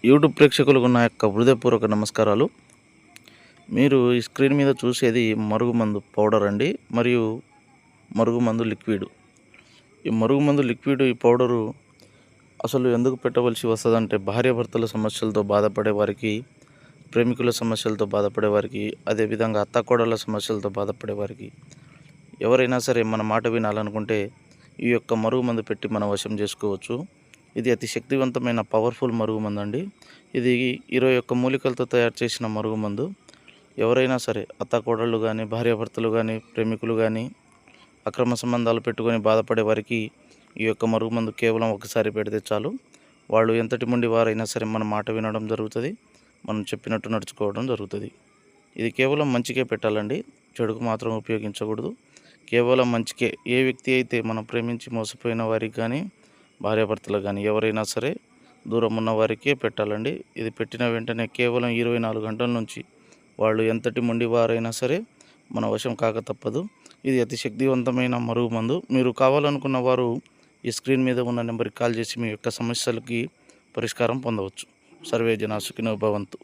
YouTube ప్రేక్షకులకు నా యొక్క హృదయపూర్వక నమస్కారాలు. మీరు ఈ స్క్రీన్ మీద చూసేది మరుగుమందు పౌడర్ అండి, మరియు మరుగుమందు లిక్విడ్. ఈ మరుగుమందు లిక్విడ్, ఈ పౌడరు అసలు ఎందుకు పెట్టవలసి వస్తుందంటే, భార్యాభర్తల సమస్యలతో బాధపడే వారికి, ప్రేమికుల సమస్యలతో బాధపడే వారికి, అదేవిధంగా అత్తాకోడళ్ళ సమస్యలతో బాధపడే వారికి, ఎవరైనా సరే మన మాట వినాలనుకుంటే ఈ యొక్క మరుగుమందు పెట్టి మన వశం చేసుకోవచ్చు. ఇది అతి శక్తివంతమైన పవర్ఫుల్ మరుగుమందు అండి. ఇది 21 మూలికలతో తయారు చేసిన మరుగుమందు. ఎవరైనా సరే అత్తాకోడళ్ళు కానీ, భార్యాభర్తలు కానీ, ప్రేమికులు కానీ, అక్రమ సంబంధాలు పెట్టుకొని బాధపడే వారికి ఈ యొక్క మరుగుమందు కేవలం ఒకసారి పెడితే చాలు. వాళ్ళు ఎంతటి మొండి వారైనా సరే మన మాట వినడం జరుగుతుంది, మనం చెప్పినట్టు నడుచుకోవడం జరుగుతుంది. ఇది కేవలం మంచికే పెట్టాలండి, చెడుకు మాత్రం ఉపయోగించకూడదు. కేవలం మంచికే. ఏ వ్యక్తి అయితే మనం ప్రేమించి మోసపోయిన వారికి కానీ, భార్యాభర్తలు కానీ ఎవరైనా సరే దూరం ఉన్న వారికే పెట్టాలండి. ఇది పెట్టిన వెంటనే కేవలం 24 గంటల నుంచి వాళ్ళు ఎంతటి మొండి వారైనా సరే మన వశం కాక తప్పదు. ఇది అతి శక్తివంతమైన మరుగుమందు. మీరు కావాలనుకున్న వారు ఈ స్క్రీన్ మీద ఉన్న నెంబర్కి కాల్ చేసి మీ యొక్క సమస్యలకి పరిష్కారం పొందవచ్చు. సర్వే జనా సుఖినో భవంతు.